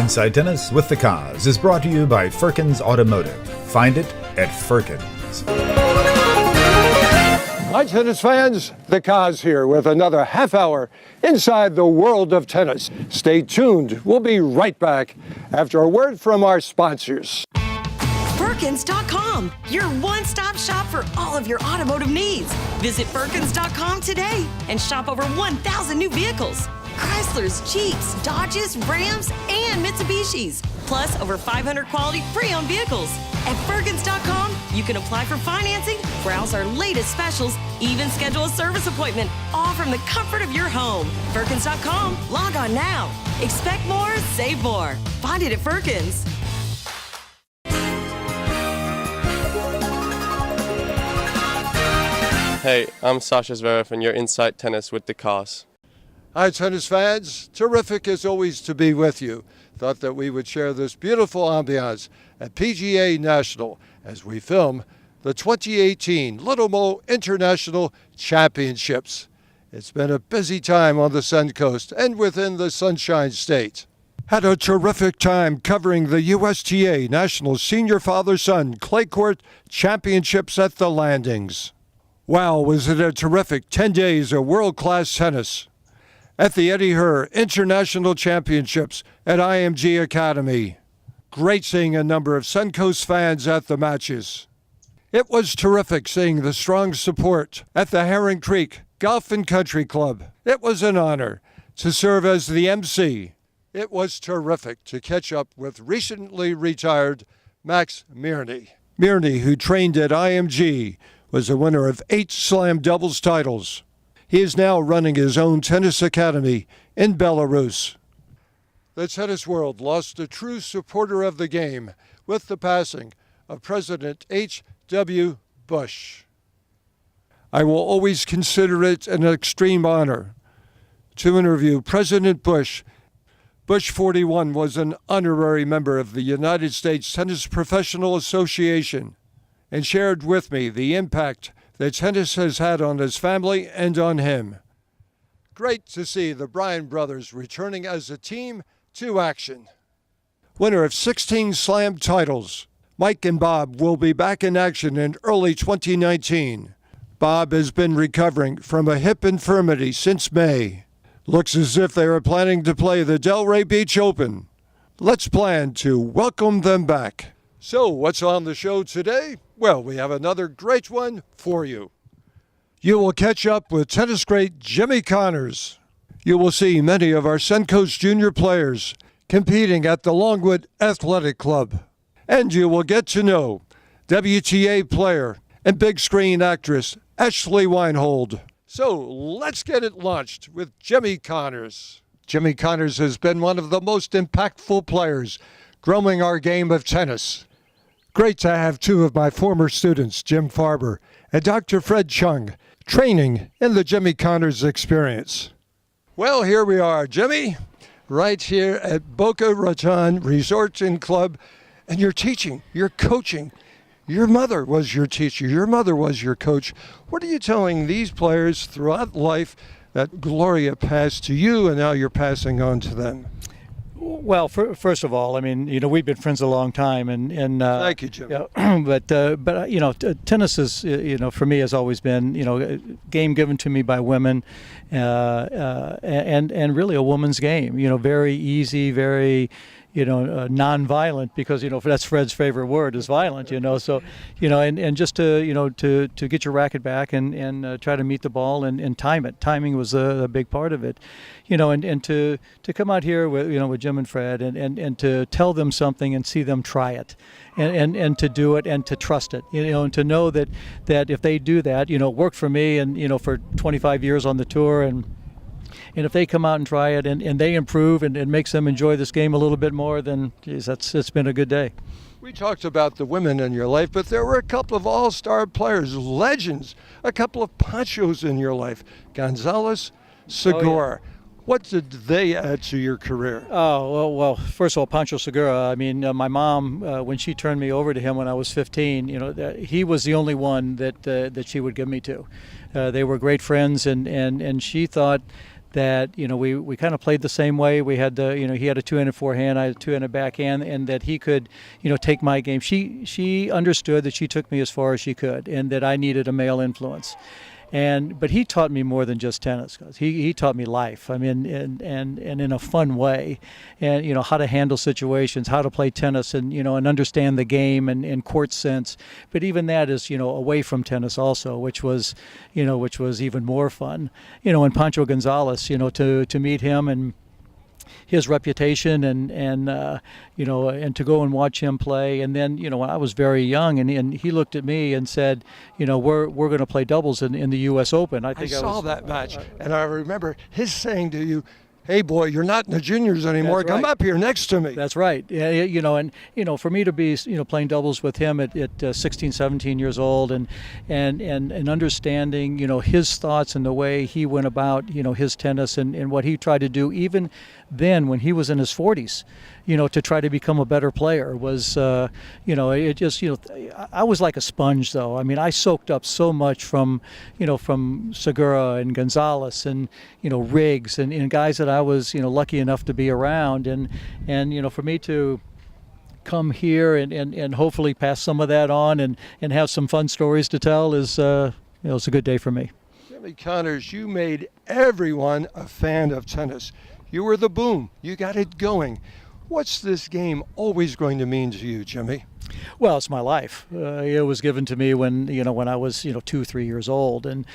Inside Tennis with the Cause is brought to you by Firkins Automotive. Find it at Firkins. Hi, tennis fans. The Cause here with another half hour inside the world of tennis. Stay tuned. We'll be right back after a word from our sponsors. Firkins.com, your one-stop shop for all of your automotive needs. Visit Firkins.com today and shop over 1,000 new vehicles. Chryslers, Jeeps, Dodges, Rams, and Mitsubishis. Plus, over 500 quality pre-owned vehicles. At Firkins.com, you can apply for financing, browse our latest specials, even schedule a service appointment, all from the comfort of your home. Firkins.com, log on now. Expect more, save more. Find it at Firkins. Hey, I'm Sasha Zverev, and you're Inside Tennis with the Cause. Hi, tennis fans. Terrific as always to be with you. Thought that we would share this beautiful ambiance at PGA National as we film the 2018 Little Mo International Championships. It's been a busy time on the Sun Coast and within the Sunshine State. Had a terrific time covering the USTA National Senior Father-Son Clay Court Championships at the Landings. Wow, was it a terrific 10 days of world-class tennis. At the Eddie Herr International Championships at IMG Academy. Great seeing a number of Suncoast fans at the matches. It was terrific seeing the strong support at the Heron Creek Golf and Country Club. It was an honor to serve as the MC. It was terrific to catch up with recently retired Max Mirny. Mirny, who trained at IMG, was a winner of 8 slam doubles titles. He is now running his own tennis academy in Belarus. The tennis world lost a true supporter of the game with the passing of President H.W. Bush. I will always consider it an extreme honor to interview President Bush. Bush 41 was an honorary member of the United States Tennis Professional Association and shared with me the impact that tennis has had on his family and on him. Great to see the Bryan brothers returning as a team to action. Winner of 16 slam titles, Mike and Bob will be back in action in early 2019. Bob has been recovering from a hip infirmity since May. Looks as if they are planning to play the Delray Beach Open. Let's plan to welcome them back. So, what's on the show today? Well, we have another great one for you. You will catch up with tennis great Jimmy Connors. You will see many of our Suncoast junior players competing at the Longwood Athletic Club. And you will get to know WTA player and big screen actress Ashley Weinhold. So let's get it launched with Jimmy Connors. Jimmy Connors has been one of the most impactful players growing our game of tennis. Great to have 2 of my former students, Jim Farber and Dr. Fred Chung, training in the Jimmy Connors experience. Well, here we are, Jimmy, right here at Boca Raton Resort and Club, and you're teaching, you're coaching. Your mother was your teacher, your mother was your coach. What are you telling these players throughout life that Gloria passed to you and now you're passing on to them? Well, first of all, I mean, we've been friends a long time, and thank you, Jim. But tennis is, for me has always been, a game given to me by women, and really a woman's game. Very easy, very, non-violent, because that's Fred's favorite word is violent. So and just to get your racket back and try to meet the ball and time it. Timing was a big part of it. And to come out here with Jim and Fred and to tell them something and see them try it and to do it and to trust it, and to know that if they do that, worked for me and for 25 years on the tour, and if they come out and try it and they improve and it makes them enjoy this game a little bit more, then geez, it's been a good day. We talked about the women in your life, but there were a couple of all-star players, legends, a couple of Panchos in your life. Gonzalez, Segura. Oh, yeah. What did they add to your career? Oh, well, first of all, Pancho Segura, I mean, my mom, when she turned me over to him when I was 15, he was the only one that she would give me to. They were great friends, and she thought that we kind of played the same way. We had he had a two-handed forehand, I had a two-handed backhand, and that he could take my game. She understood that she took me as far as she could, and that I needed a male influence. But he taught me more than just tennis. He taught me life. I mean, and in a fun way, and how to handle situations, how to play tennis, and and understand the game and court sense. But even that is away from tennis also, which was even more fun. And Pancho Gonzalez, to meet him and his reputation and to go and watch him play. And then when I was very young, and he looked at me and said, we're going to play doubles in the U.S. Open. I saw that match, and I remember his saying to you, "Hey boy, you're not in the juniors anymore. Come up here next to me." That's right. Yeah, and for me to be playing doubles with him at 16, 17 years old, and understanding his thoughts and the way he went about his tennis and what he tried to do even then when he was in his 40s, to try to become a better player was it just I was like a sponge though. I mean, I soaked up so much from Segura and Gonzalez and Riggs and guys that I was lucky enough to be around, and for me to come here and hopefully pass some of that on and have some fun stories to tell is it's a good day for me. Jimmy Connors, you made everyone a fan of tennis. You were the boom. You got it going. What's this game always going to mean to you, Jimmy? Well, it's my life. It was given to me when I was 2-3 years old, and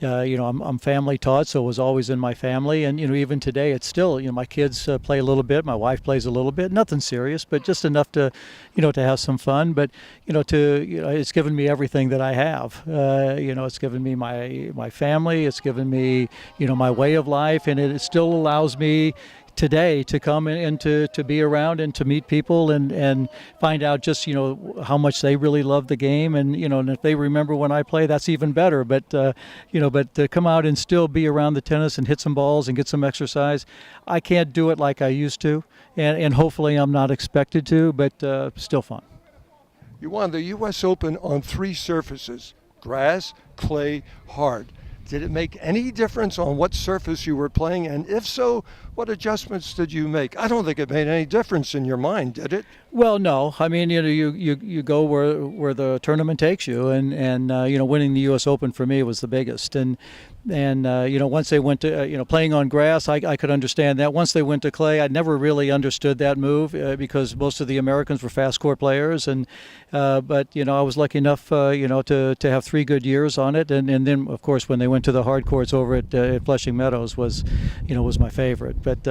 I'm family taught, so it was always in my family. And even today, it's still my kids play a little bit, my wife plays a little bit, nothing serious, but just enough to to have some fun. But it's given me everything that I have. It's given me my family. It's given me my way of life, and it still allows me today to come and to be around and to meet people and find out just how much they really love the game, and and if they remember when I play, that's even better. But but to come out and still be around the tennis and hit some balls and get some exercise, I can't do it like I used to, and hopefully I'm not expected to, but still fun. You won the U.S. Open on 3 surfaces: grass, clay, hard. Did it make any difference on what surface you were playing? And if so, what adjustments did you make? I don't think it made any difference in your mind, did it? Well, no. I mean, you go where the tournament takes you, and winning the U.S. Open for me was the biggest. And once they went to playing on grass, I could understand that. Once they went to clay, I never really understood that move because most of the Americans were fast court players, but I was lucky enough to have 3 good years on it, and then of course when they went to the hard courts over at Flushing Meadows was my favorite. But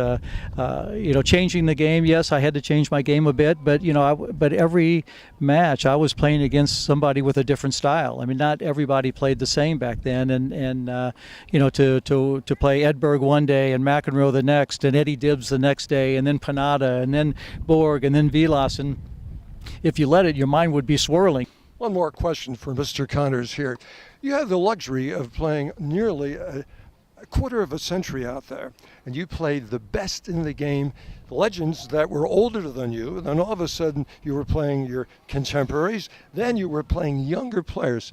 changing the game, yes, I had to change my game a bit, but but every match I was playing against somebody with a different style. I mean, not everybody played the same back then, and to play Edberg one day and McEnroe the next, and Eddie Dibbs the next day, and then Panada, and then Borg, and then Vilas, and if you let it, your mind would be swirling. One more question for Mr. Connors here. You have the luxury of playing nearly a quarter of a century out there, and you played the best in the game, legends that were older than you. Then all of a sudden you were playing your contemporaries, then you were playing younger players.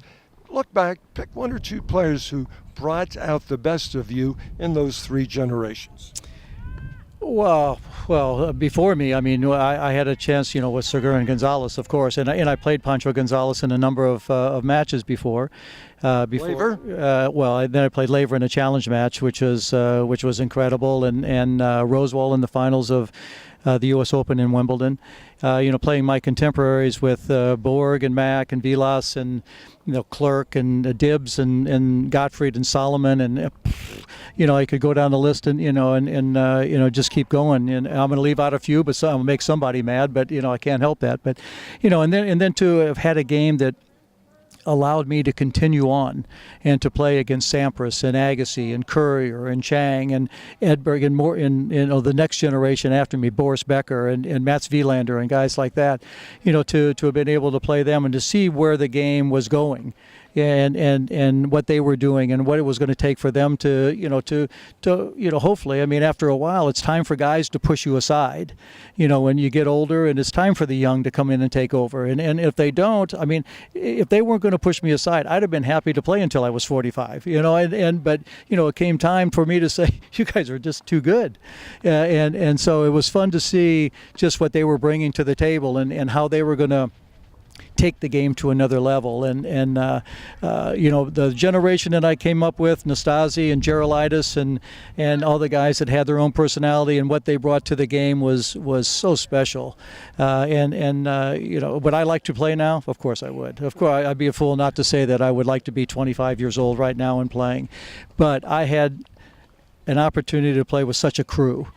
Look back, pick 1 or 2 players who brought out the best of you in those 3 generations. Well, before me, I mean, I had a chance, with Segura and Gonzalez, of course, and I played Pancho Gonzalez in a number of matches before. Laver? Then I played Laver in a challenge match, which was incredible, and Rosewall in the finals of the U.S. Open in Wimbledon. Playing my contemporaries with Borg and Mack and Vilas and Clerk and Dibbs and Gottfried and Solomon, and I could go down the list and just keep going. And I'm going to leave out a few, but I'm going to make somebody mad. But I can't help that. But and then to have had a game that allowed me to continue on and to play against Sampras and Agassi and Courier and Chang and Edberg and more in the next generation after me, Boris Becker and Mats Wilander and guys like that, to have been able to play them and to see where the game was going and what they were doing and what it was going to take for them to hopefully, I mean, after a while, it's time for guys to push you aside, when you get older, and it's time for the young to come in and take over. And if they don't, I mean, if they weren't going to push me aside, I'd have been happy to play until I was 45, but it came time for me to say, you guys are just too good. And so it was fun to see just what they were bringing to the table and how they were going to take the game to another level. And the generation that I came up with, Nastase and Geralaitis and all the guys that had their own personality, and what they brought to the game was so special. Would I like to play now? Of course I would. Of course, I'd be a fool not to say that I would like to be 25 years old right now and playing. But I had an opportunity to play with such a crew.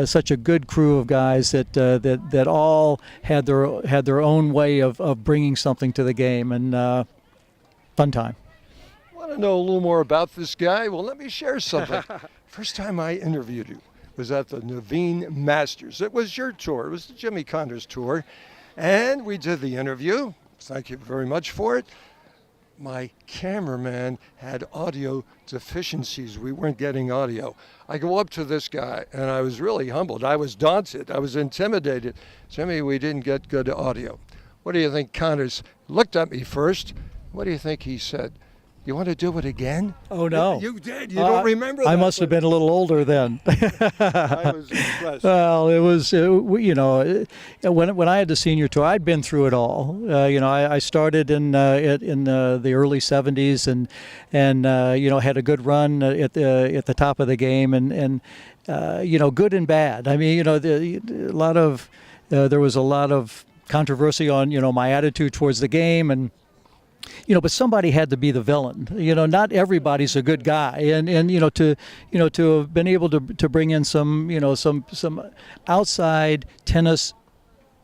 Such a good crew of guys that all had their own way of bringing something to the game, and fun time. Want to know a little more about this guy? Well, let me share something. First time I interviewed you was at the Naveen Masters. It was your tour. It was the Jimmy Connors tour, and we did the interview. Thank you very much for it. My cameraman had audio deficiencies. We weren't getting audio. I go up to this guy, and I was really humbled. I was daunted. I was intimidated. Jimmy, we didn't get good audio. What do you think? Connors looked at me first. What do you think he said? You want to do it again? Oh, no. You did. You don't remember that. I must have been a little older then. I was impressed. Well, it was, when I had the senior tour, I'd been through it all. I started in the early 70s and had a good run at the top of the game and good and bad. I mean, there was a lot of controversy on, my attitude towards the game, and but somebody had to be the villain. Not everybody's a good guy, and to have been able to bring in some outside tennis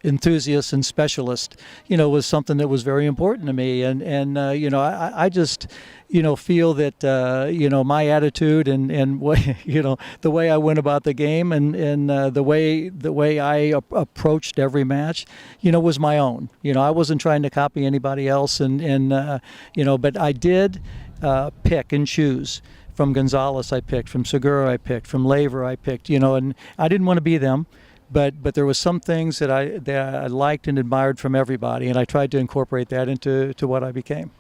enthusiasts and specialists, was something that was very important to me. I just, feel that, my attitude and way, the way I went about the game and the way I approached every match, was my own. I wasn't trying to copy anybody else, but I did pick and choose. From Gonzalez I picked, from Segura I picked, from Laver I picked, and I didn't want to be them. But there was some things that I liked and admired from everybody, and I tried to incorporate that into what I became.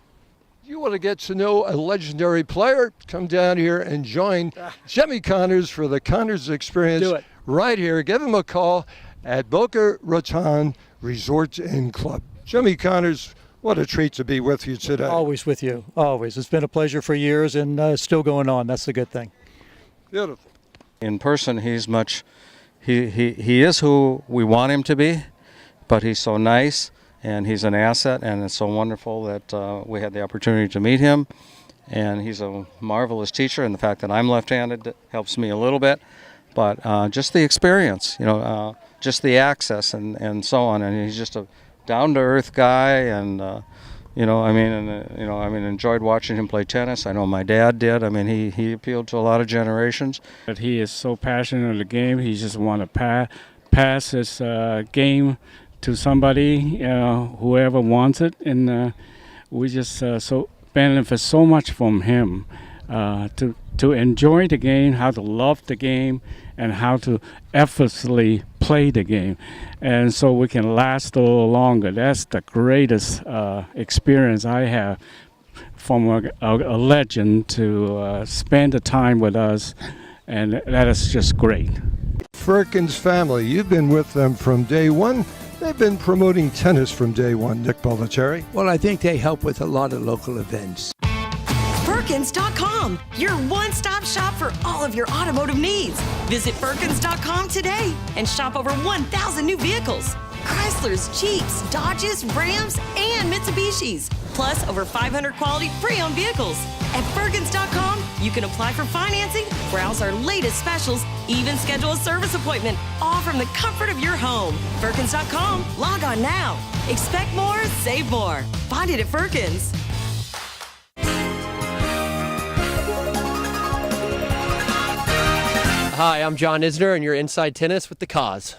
You want to get to know a legendary player? Come down here and join Jimmy Connors for the Connors Experience. Do it. Right here. Give him a call at Boca Raton Resort and Club. Jimmy Connors, what a treat to be with you today. Always with you. Always. It's been a pleasure for years, and still going on. That's the good thing. Beautiful. In person, he's much... He is who we want him to be, but he's so nice and he's an asset, and it's so wonderful that we had the opportunity to meet him. And he's a marvelous teacher, and the fact that I'm left-handed helps me a little bit. But just the experience, just the access and so on. And he's just a down-to-earth guy, and enjoyed watching him play tennis. I know my dad did. I mean, he appealed to a lot of generations. But he is so passionate of the game. He just want to pass his game to somebody, whoever wants it, and we just so benefit so much from him to enjoy the game, how to love the game, and how to effortlessly play the game, and so we can last a little longer. That's the greatest experience I have from a legend to spend the time with us, and that is just great. Firkins family, you've been with them from day one. They've been promoting tennis from day one, Nick Bollettieri. Well, I think they help with a lot of local events. Firkins.com, your one-stop shop for all of your automotive needs. Visit Firkins.com today and shop over 1,000 new vehicles. Chryslers, Jeeps, Dodges, Rams, and Mitsubishis. Plus over 500 quality pre-owned vehicles. At Firkins.com, you can apply for financing, browse our latest specials, even schedule a service appointment, all from the comfort of your home. Firkins.com, log on now. Expect more, save more. Find it at Firkins. Hi, I'm John Isner, and you're Inside Tennis with The Cause.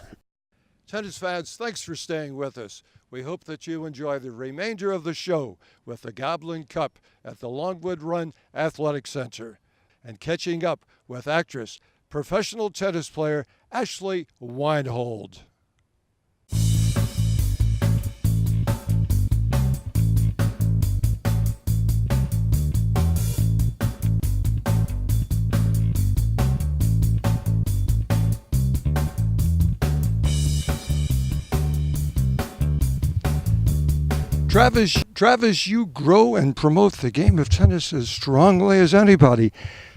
Tennis fans, thanks for staying with us. We hope that you enjoy the remainder of the show with the Goblin Cup at the Longwood Run Athletic Center and catching up with actress, professional tennis player Ashley Weinhold. Travis, you grow and promote the game of tennis as strongly as anybody.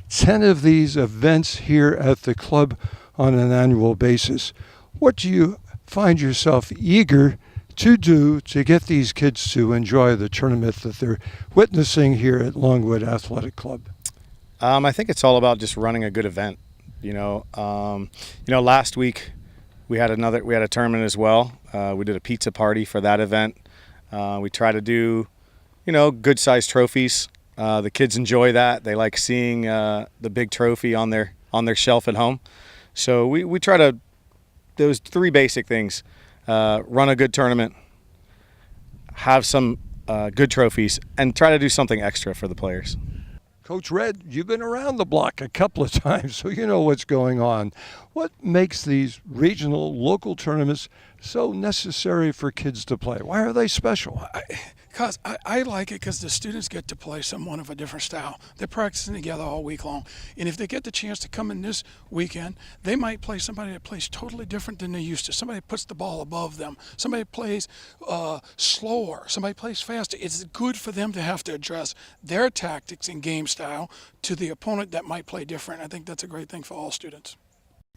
10 of these events here at the club on an annual basis. What do you find yourself eager to do to get these kids to enjoy the tournament that they're witnessing here at Longwood Athletic Club? I think it's all about just running a good event. Last week we had a tournament as well. We did a pizza party for that event. We try to do, good-sized trophies. The kids enjoy that. They like seeing the big trophy on their shelf at home. So we try to, those three basic things, run a good tournament, have some good trophies, and try to do something extra for the players. Coach Red, you've been around the block a couple of times, so you know what's going on. What makes these regional, local tournaments so necessary for kids to play? Why are they special? Because I like it because the students get to play someone of a different style. They're practicing together all week long. And if they get the chance to come in this weekend, they might play somebody that plays totally different than they used to. Somebody puts the ball above them. Somebody plays slower. Somebody plays faster. It's good for them to have to address their tactics and game style to the opponent that might play different. I think that's a great thing for all students.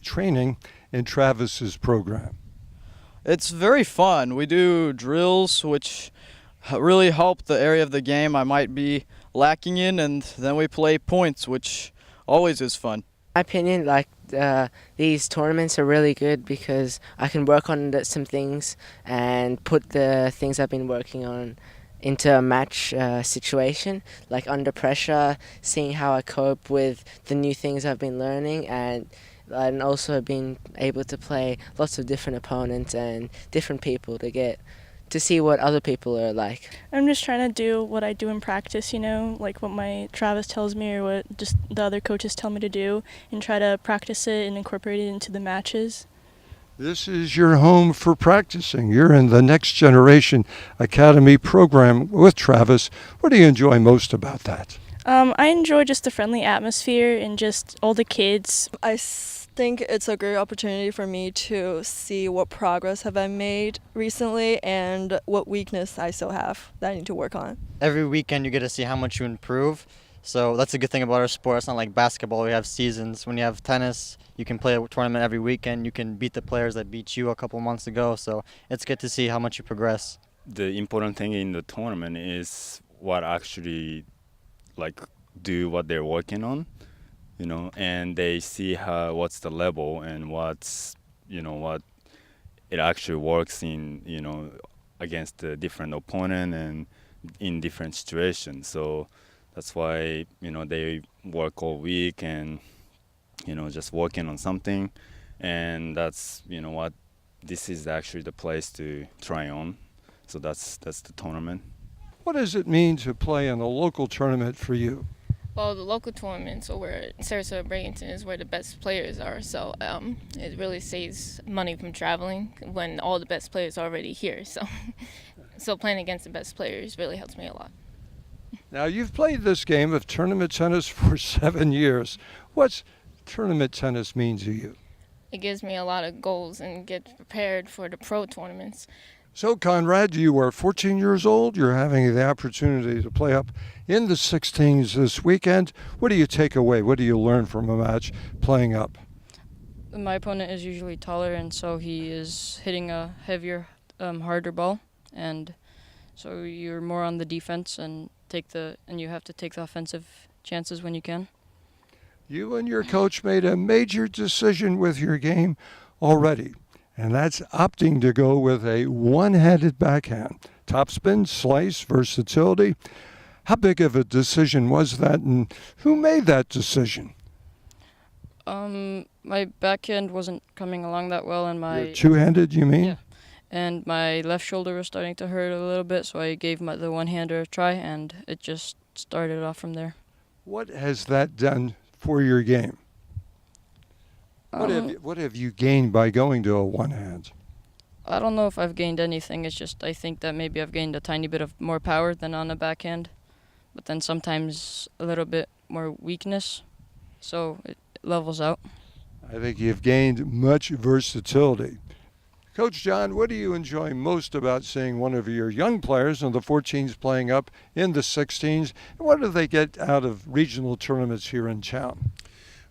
Training in Travis's program. It's very fun. We do drills, which really help the area of the game I might be lacking in, and then we play points, which always is fun. In my opinion, these tournaments are really good because I can work on some things and put the things I've been working on into a match situation, like under pressure, seeing how I cope with the new things I've been learning, and also being able to play lots of different opponents and different people to see what other people are like. I'm just trying to do what I do in practice, like what my Travis tells me or what just the other coaches tell me to do, and try to practice it and incorporate it into the matches. This is your home for practicing. You're in the Next Generation Academy program with Travis. What do you enjoy most about that? I enjoy just the friendly atmosphere and just all the kids. I think it's a great opportunity for me to see what progress have I made recently and what weakness I still have that I need to work on. Every weekend you get to see how much you improve. So that's a good thing about our sport. It's not like basketball, we have seasons. When you have tennis, you can play a tournament every weekend. You can beat the players that beat you a couple months ago. So it's good to see how much you progress. The important thing in the tournament is what actually do what they're working on, and they see what's the level and what it actually works in, against a different opponent and in different situations. So that's why, they work all week and, just working on something. And that's, what this is actually the place to try on. So that's the tournament. What does it mean to play in a local tournament for you? Well, the local tournaments over at Sarasota Bradenton is where the best players are, so it really saves money from traveling when all the best players are already here. So playing against the best players really helps me a lot. Now, you've played this game of tournament tennis for 7 years. What's tournament tennis mean to you? It gives me a lot of goals and get prepared for the pro tournaments. So, Conrad, you are 14 years old. You're having the opportunity to play up in the 16s this weekend. What do you take away? What do you learn from a match playing up? My opponent is usually taller, and so he is hitting a heavier, harder ball. And so you're more on the defense and you have to take the offensive chances when you can. You and your coach made a major decision with your game already. And that's opting to go with a one-handed backhand. Topspin, slice, versatility. How big of a decision was that, and who made that decision? My backhand wasn't coming along that well, and You're two-handed, you mean? Yeah. and my left shoulder was starting to hurt a little bit, so I gave the one-hander a try, and it just started off from there. What has that done for your game? What have you gained by going to a one-hand? I don't know if I've gained anything. It's just I think that maybe I've gained a tiny bit of more power than on a backhand, but then sometimes a little bit more weakness, so it levels out. I think you've gained much versatility. Coach John, what do you enjoy most about seeing one of your young players on the 14s playing up in the 16s? And what do they get out of regional tournaments here in town?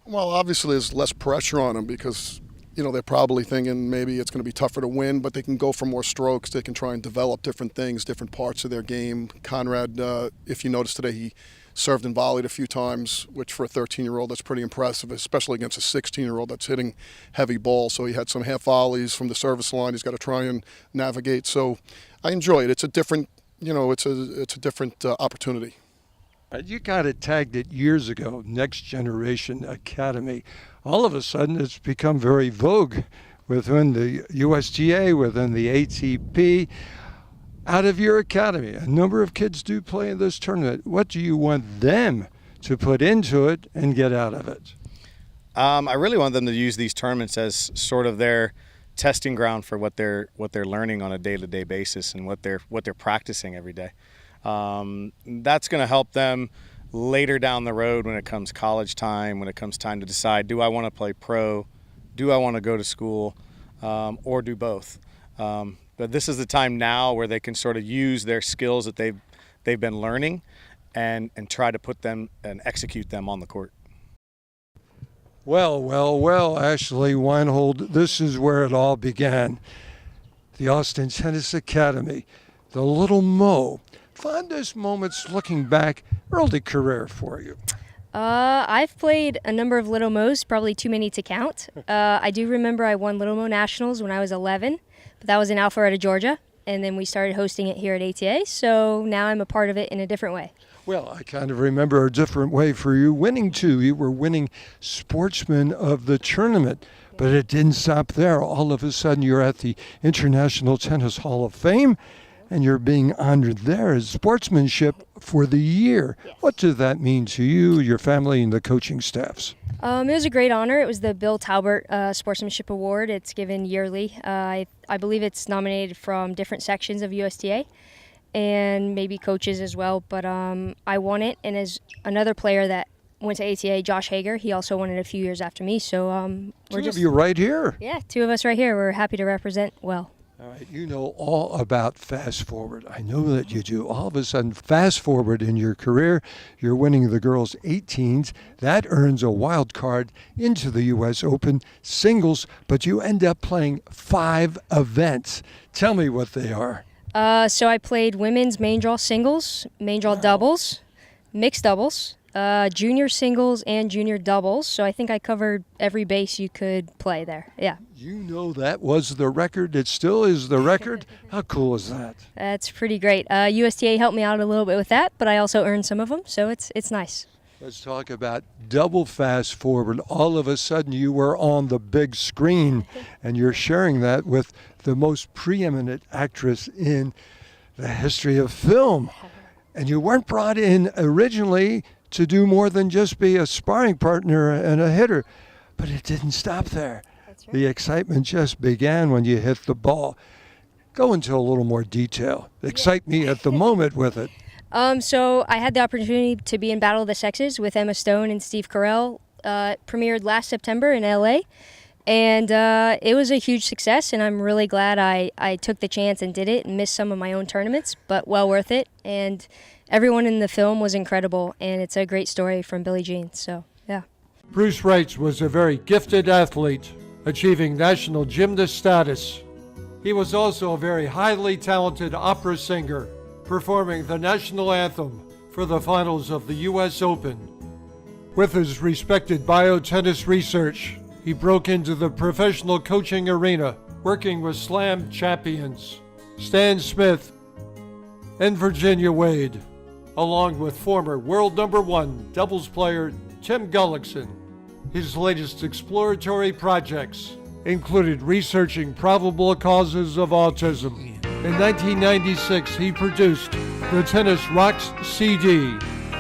Well, obviously there's less pressure on them because, you know, they're probably thinking maybe it's going to be tougher to win, but they can go for more strokes. They can try and develop different things, different parts of their game. Conrad, if you noticed today, he served and volleyed a few times, which for a 13-year-old, that's pretty impressive, especially against a 16-year-old that's hitting heavy balls. So he had some half volleys from the service line. He's got to try and navigate. So I enjoy it. It's a different, you know, it's a different opportunity. You got it tagged it years ago, Next Generation Academy. All of a sudden, it's become very vogue within the USTA, within the ATP. Out of your academy, a number of kids do play in this tournament. What do you want them to put into it and get out of it? I really want them to use these tournaments as sort of their testing ground for what they're learning on a day-to-day basis and what they're practicing every day. That's going to help them later down the road when it comes college time, when it comes time to decide, do I want to play pro, do I want to go to school, or do both. But this is the time now where they can sort of use their skills that they've been learning and try to put them and execute them on the court. Well, Ashley Weinhold, this is where it all began. The Austin Tennis Academy, the Little Mo. Fondest moments looking back, early career for you. I've played a number of Little Mo's, probably too many to count. I do remember I won Little Mo Nationals when I was 11, but that was in Alpharetta, Georgia, and then we started hosting it here at ATA, so now I'm a part of it in a different way. Well, I kind of remember a different way for you winning too. You were winning Sportsman of the Tournament, but it didn't stop there. All of a sudden you're at the International Tennis Hall of Fame, and you're being honored there as Sportsmanship for the Year. Yes. What does that mean to you, your family, and the coaching staffs? It was a great honor. It was the Bill Talbert Sportsmanship Award. It's given yearly. I believe it's nominated from different sections of USTA and maybe coaches as well. But I won it, and as another player that went to ATA, Josh Hager, he also won it a few years after me. So we're two of you right here. Yeah, two of us right here. We're happy to represent well. All right, you know all about fast forward. I know that you do. All of a sudden, fast forward in your career, you're winning the girls' 18s. That earns a wild card into the U.S. Open singles, but you end up playing 5 events. Tell me what they are. So I played women's main draw singles, main draw doubles, mixed doubles, junior singles, and junior doubles. So I think I covered every base you could play there. Yeah. You know that was the record. It still is the record. How cool is that? That's pretty great. USTA helped me out a little bit with that, but I also earned some of them, so it's nice. Let's talk about double fast forward. All of a sudden you were on the big screen, and you're sharing that with the most preeminent actress in the history of film. And you weren't brought in originally to do more than just be a sparring partner and a hitter, but it didn't stop there. That's right. The excitement just began when you hit the ball. Go into a little more detail. Excite me at the moment with it. So I had the opportunity to be in Battle of the Sexes with Emma Stone and Steve Carell. Premiered last September in LA, and it was a huge success, and I'm really glad I took the chance and did it and missed some of my own tournaments, but well worth it. And everyone in the film was incredible, and it's a great story from Billie Jean, so yeah. Bruce Wright was a very gifted athlete, achieving national gymnast status. He was also a very highly talented opera singer, performing the national anthem for the finals of the U.S. Open. With his respected biotennis research, he broke into the professional coaching arena, working with slam champions Stan Smith and Virginia Wade, along with former world #1 doubles player Tim Gullikson. His latest exploratory projects included researching probable causes of autism. In 1996, he produced the Tennis Rocks CD,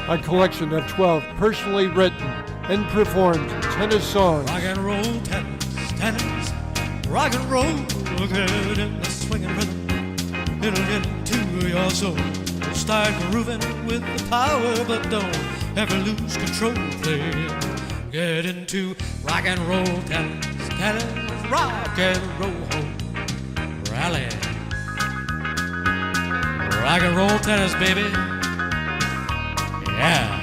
a collection of 12 personally written and performed tennis songs. Rock and roll tennis, tennis, rock and roll, get in the swinging rhythm, it'll get into your soul. Start grooving with the power, but don't ever lose control. Get into rock and roll tennis, tennis, rock and roll, rally. Rock and roll tennis, baby. Yeah,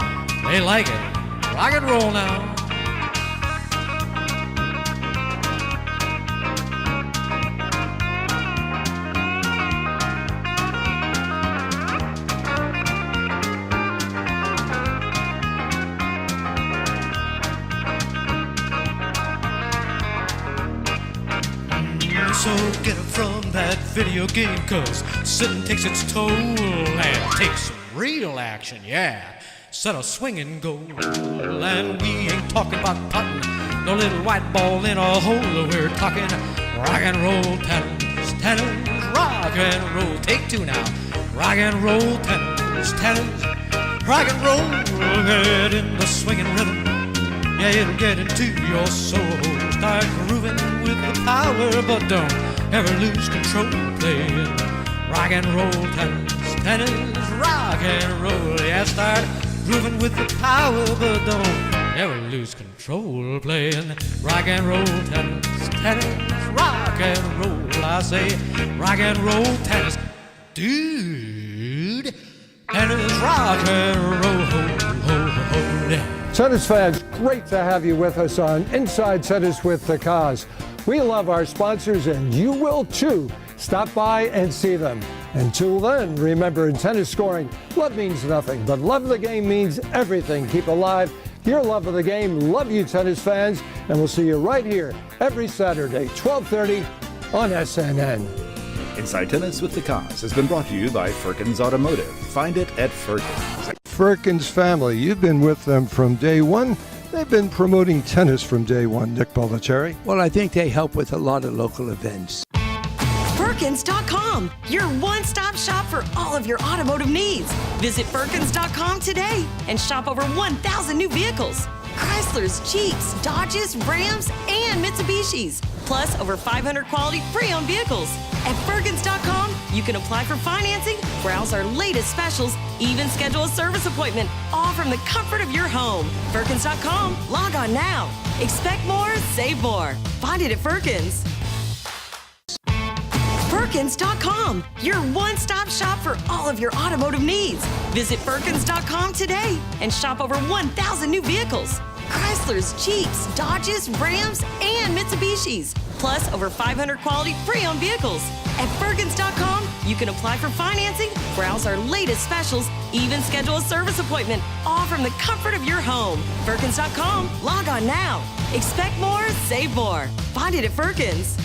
they like it. Rock and roll now. So get up from that video game, cause sitting takes its toll and take some real action, yeah. Set a swinging goal, and we ain't talking about putting no little white ball in a hole. We're talking rock and roll tennis, tennis, rock and roll. Take two now. Rock and roll tennis, tennis, rock and roll. Get in the swinging rhythm, yeah, it'll get into your soul. Start grooving with the power, but don't ever lose control. Playing rock and roll tennis, tennis, rock and roll. Yeah, start grooving with the power, but don't ever lose control. Playing rock and roll tennis, tennis, rock and roll. I say rock and roll tennis, dude. Tennis, rock and roll, yeah. Tennis fans, great to have you with us on Inside Tennis with the Cause. We love our sponsors, and you will too. Stop by and see them. Until then, remember, in tennis scoring, love means nothing, but love of the game means everything. Keep alive your love of the game. Love you, tennis fans, and we'll see you right here every Saturday, 12:30 on SNN. Inside Tennis with the Cause has been brought to you by Firkins Automotive. Find it at Firkins. Firkins family, you've been with them from day one. They've been promoting tennis from day one. Nick Bollettieri. Well, I think they help with a lot of local events. Firkins.com, your one-stop shop for all of your automotive needs. Visit Firkins.com today and shop over 1,000 new vehicles. Chryslers, Jeeps, Dodges, Rams, and Mitsubishis. Plus over 500 quality pre-owned vehicles. At Firkins.com, you can apply for financing, browse our latest specials, even schedule a service appointment, all from the comfort of your home. Firkins.com, log on now. Expect more, save more. Find it at Firkins. Firkins.com, your one-stop shop for all of your automotive needs. Visit Firkins.com today and shop over 1,000 new vehicles. Chryslers, Jeeps, Dodges, Rams, and Mitsubishis. Plus over 500 quality pre-owned vehicles. At Firkins.com, you can apply for financing, browse our latest specials, even schedule a service appointment, all from the comfort of your home. Firkins.com, log on now. Expect more, save more. Find it at Firkins.